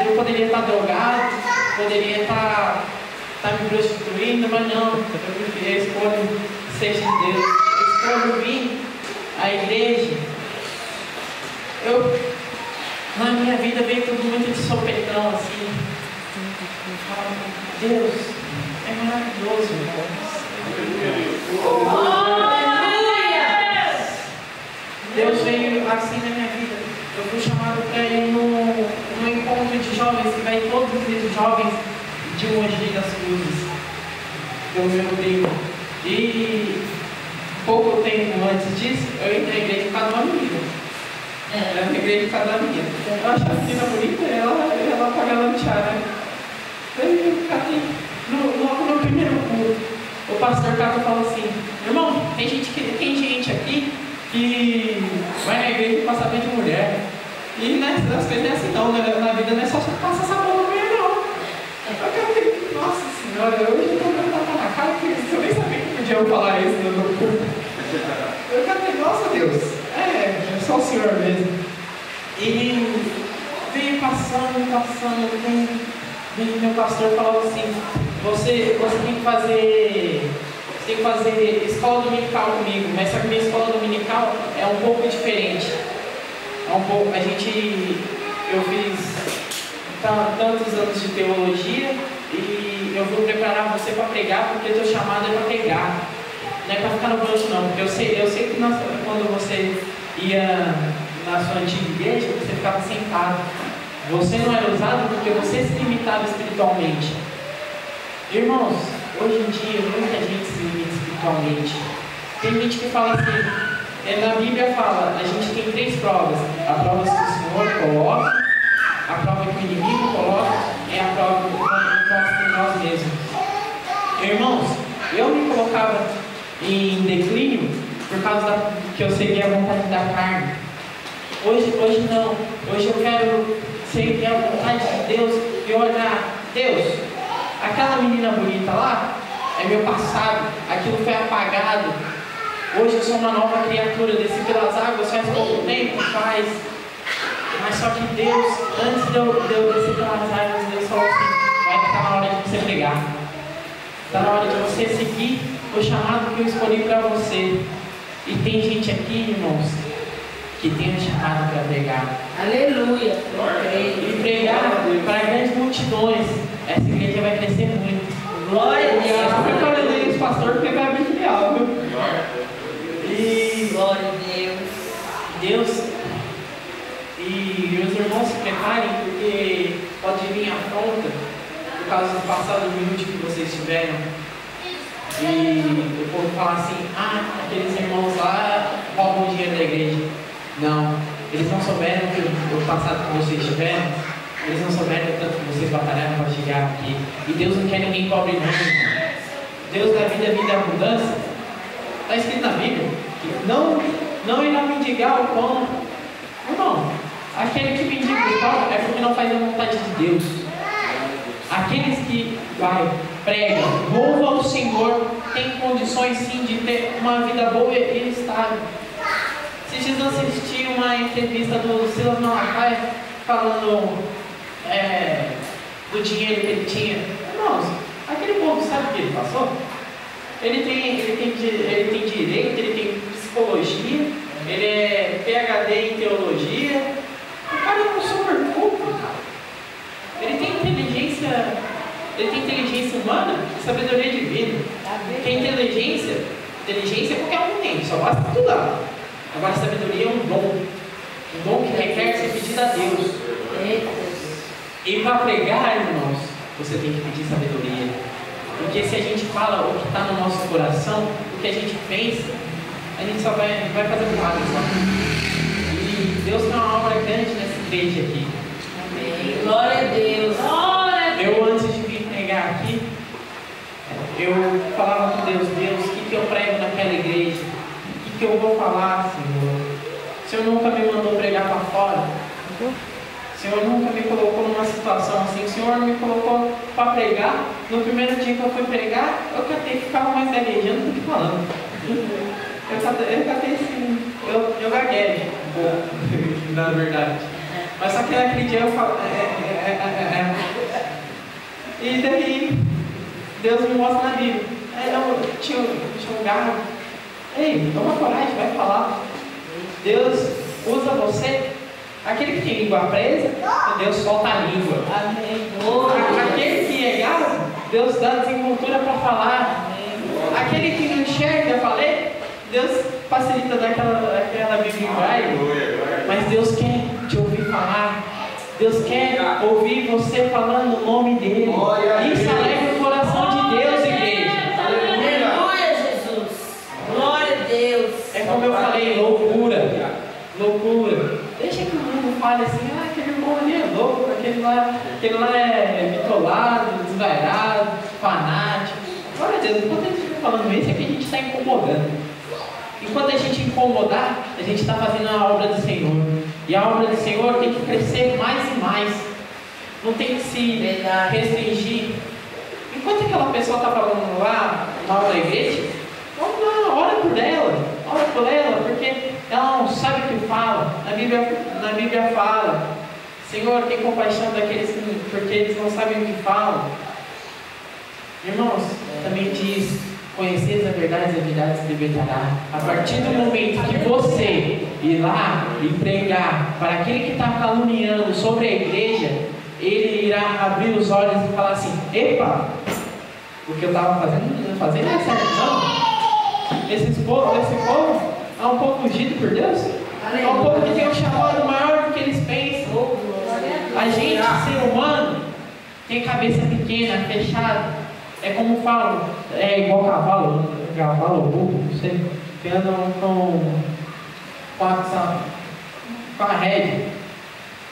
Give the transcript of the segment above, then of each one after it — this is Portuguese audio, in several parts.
eu poderia estar drogado, poderia estar me prostituindo, mas não, eu escolho seja de Deus, eu escolho vir à igreja. Na minha vida veio tudo muito de sopetão, assim. Deus é maravilhoso, Deus veio assim na minha vida. Eu fui chamado para ir num encontro de jovens que vai todos os jovens de Mogi das Cruzes, do meu primo. E pouco tempo antes disso, eu entrei na igreja por causa de uma menina. Era na igreja por causa da menina. Eu achava a menina bonita, ela pagava no chá, né? Eu catei no primeiro culto. O pastor Cato falou assim: irmão, tem gente aqui que vai na igreja para saber de mulher. E as coisas não é assim não, né? Na vida não é só passar essa bola na mulher, não. Eu quero nossa senhora, hoje eu tô dando tapa na cara, porque eu nem sabia que podia eu falar isso no culto. Eu quero nossa Deus, é só o Senhor mesmo. E veio passando o tempo. E meu pastor falou assim: você tem que fazer escola dominical comigo, mas só que minha escola dominical é um pouco diferente. Eu fiz tantos anos de teologia e eu vou preparar você para pregar, porque o teu chamado é para pregar, não é para ficar no banco não, porque eu sei que quando você ia na sua antiga igreja, você ficava sentado. Você não era usado porque você se limitava espiritualmente. Irmãos, hoje em dia muita gente se limita espiritualmente. Tem gente que fala assim, na Bíblia fala, a gente tem 3 provas. A prova que o Senhor coloca, a prova que o inimigo coloca, é a prova que nós por nós mesmos. Irmãos, eu me colocava em declínio por causa que eu seguia a vontade da carne. Hoje não. Hoje eu quero seguir a vontade de Deus e olhar, Deus, aquela menina bonita lá é meu passado, aquilo foi apagado. Hoje eu sou uma nova criatura, desci pelas águas faz pouco tempo, mas só que Deus, antes de eu descer pelas águas, Deus falou assim: vai estar na hora de você pregar, está na hora de você seguir o chamado que eu escolhi para você. E tem gente aqui, irmãos, que tem um chamado para pregar. Aleluia. E pregar para grandes multidões. Essa igreja vai crescer muito. Glória a Deus. Eu fui para os pastores porque vai abrir filial, viu? E glória a Deus. Deus. E meus irmãos se preparem, porque pode vir afronta por causa do passado humilde que vocês tiveram. E o povo falar assim: aqueles irmãos lá roubam o dinheiro da igreja. Não, eles não souberam o passado que vocês tiveram, eles não souberam o tanto que vocês batalharam para chegar aqui. E Deus não quer ninguém pobre não, irmão. Deus dá vida e abundância. Está escrito na Bíblia que não irá mendigar o pão. Irmão, aquele que mendiga o pão é porque não faz a vontade de Deus. Aqueles que pregam, louvam ao Senhor, têm condições sim de ter uma vida boa e estável. Se Jesus assistiu uma entrevista do Silas Malafaia falando do dinheiro que ele tinha, irmãos, aquele povo sabe o que ele passou? Ele tem direito, ele tem psicologia, ele é PhD em teologia. O cara é um super culto. Ele tem inteligência humana e sabedoria divina. Porque inteligência qualquer um tem, só basta estudar. Agora a sabedoria é um dom que requer ser pedido a Deus. E para pregar, irmãos, você tem que pedir sabedoria. Porque se a gente fala o que está no nosso coração, o que a gente pensa, a gente só vai fazer milagre só. E Deus tem uma obra grande nessa igreja aqui. Amém. Glória a Deus. Eu, antes de vir pregar aqui, eu falava com Deus: Deus, o que eu prego naquela igreja? O que eu vou falar, Senhor? O Senhor nunca me mandou pregar para fora. O Senhor nunca me colocou numa situação assim. O Senhor me colocou para pregar. No primeiro dia que eu fui pregar, eu catei, ficava mais gaguejando do que falando. Eu catei assim, eu gaguejo um pouco, na verdade. Mas só que naquele dia eu falo. E daí, Deus me mostra na Bíblia. Aí eu tinha um galo. Ei, toma coragem, vai falar. Deus usa você. Aquele que tem língua presa, Deus solta a língua. Amém. Aquele que é galo, Deus dá desenvoltura para falar. Aquele que não enxerga, eu falei, Deus facilita daquela Bíblia em braille. Mas Deus quer te ouvir falar. Deus quer ouvir você falando o nome dele. Isso alegra o coração de Deus, igreja. Aleluia, Jesus. Glória a Deus. É como eu falei, loucura. Loucura. Deixa que o mundo fale assim, aquele irmão ali é louco, aquele lá é bitolado, desvairado, fanático. Glória a Deus, enquanto a gente está falando isso, é que a gente está incomodando. Enquanto a gente incomodar, a gente está fazendo a obra do Senhor. E a obra do Senhor tem que crescer mais e mais. Não tem que se restringir. Enquanto aquela pessoa está falando lá, mal da igreja, vamos lá, ora por ela, porque ela não sabe o que fala. Na Bíblia fala, Senhor, tem compaixão daqueles porque eles não sabem o que falam. Irmãos, também diz, conheceis a verdade se libertará. A partir do momento que você ir lá e pregar para aquele que está caluniando sobre a igreja, ele irá abrir os olhos e falar assim, epa, o que eu estava fazendo não é certo não. Esse povo é um povo ungido por Deus. É um povo que tem um chamado maior do que eles pensam. A gente, ser humano, tem cabeça pequena, fechada. É como falam, é igual cavalo ou burro, não sei, que andam com a rédea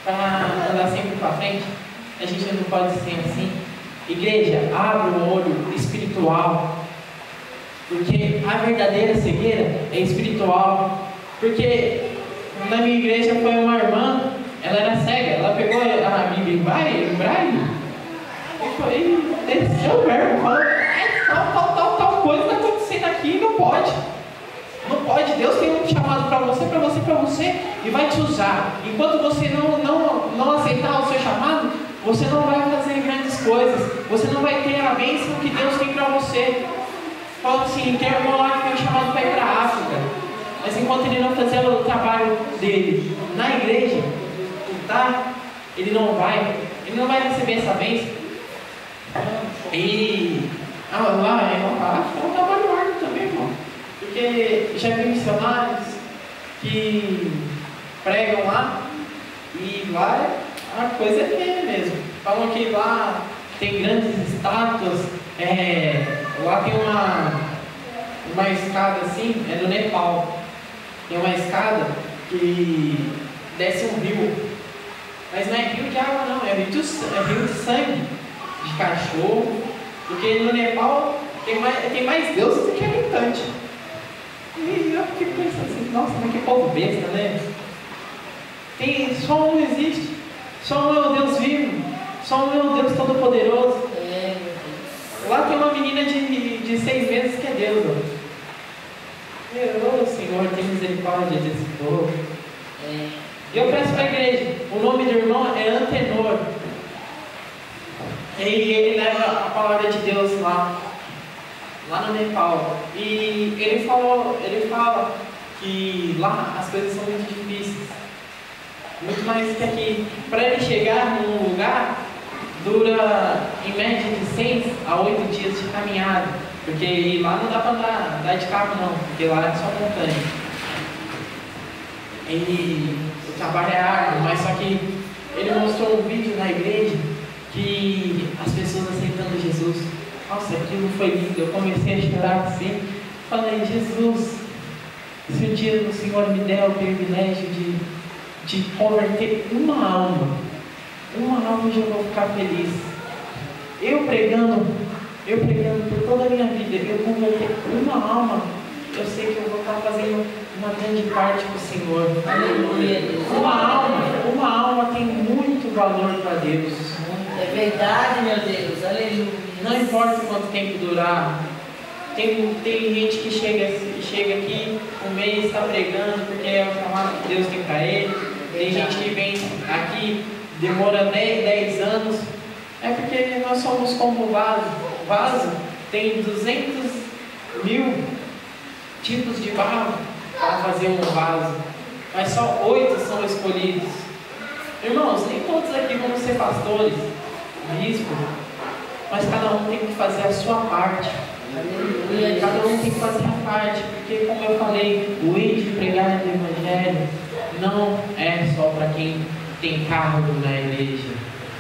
para andar sempre para frente. A gente não pode ser assim. Igreja, abra o olho espiritual, porque a verdadeira cegueira é espiritual. Porque na minha igreja foi uma irmã, ela era cega, ela pegou a Bíblia em braille e desceu o verbo, falou, tal coisa está acontecendo aqui, não pode. Não pode, Deus tem um chamado para você, e vai te usar. Enquanto você não aceitar o seu chamado, você não vai fazer grandes coisas, você não vai ter a bênção que Deus tem para você. Fala assim, tem um irmão lá que tem um chamado para ir para a África, mas enquanto ele não fazer o trabalho dele na igreja, ele não vai receber essa bênção. E lá é um trabalho árduo também, irmão. Porque já vi missionários que pregam lá, e lá a coisa é feia mesmo. Falam que lá tem grandes estátuas, lá tem uma escada assim, é no Nepal. Tem uma escada que desce um rio, mas não é rio de água não, é rio de sangue de cachorro, porque no Nepal tem mais deuses do que habitante. E eu fico pensando assim, nossa, mas que povo besta, né? Só um existe, só um é o Deus vivo, só um é o Deus Todo-Poderoso. Lá tem uma menina de 6 meses que é Deus. Meu Senhor, tem misericórdia desse povo. E eu peço para a igreja, o nome do irmão é Antenor. E ele leva a palavra de Deus lá no Nepal. E ele fala que lá as coisas são muito difíceis, muito mais que aqui. Para ele chegar num lugar, dura em média de 6 a 8 dias de caminhada, porque lá não dá para andar de carro não, porque lá é só montanha. E o trabalho é árduo, mas só que ele mostrou um vídeo na igreja que as pessoas aceitando Jesus. Nossa, aquilo foi lindo. Eu comecei a chorar assim. Falei, Jesus, se um dia o Senhor me der o privilégio de converter uma alma eu já vou ficar feliz. Eu pregando por toda a minha vida, eu converter uma alma, eu sei que eu vou estar fazendo uma grande parte para o Senhor. Aleluia. Uma alma tem muito valor para Deus. É verdade, meu Deus. Aleluia. Não importa quanto tempo durar. Tem gente que chega aqui um mês, está pregando porque é o chamado que Deus tem para ele. Tem gente que vem aqui, demora 10 anos. É porque nós somos como vaso. Vaso tem 200.000 tipos de barro para fazer um vaso, mas só 8 são escolhidos. Irmãos, nem todos aqui vão ser pastores, bispos, mas cada um tem que fazer a sua parte. Cada um tem que fazer a parte, porque, como eu falei, o ir de pregar o Evangelho não é só para quem tem cargo na igreja,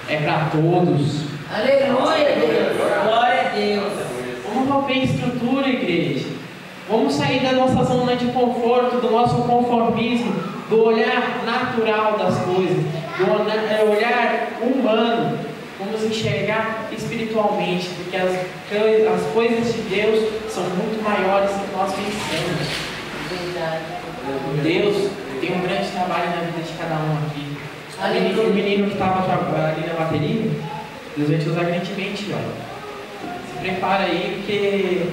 é para todos. Aleluia, Deus. Glória a Deus. Vamos romper estrutura, igreja. Vamos sair da nossa zona de conforto, do nosso conformismo, do olhar natural das coisas, do olhar humano. Vamos enxergar espiritualmente, porque as coisas de Deus são muito maiores do que nós pensamos. Deus tem um grande trabalho na vida de cada um aqui. O menino que estava ali na bateria, Deus vai te usar grandemente, ó. Se prepara aí, porque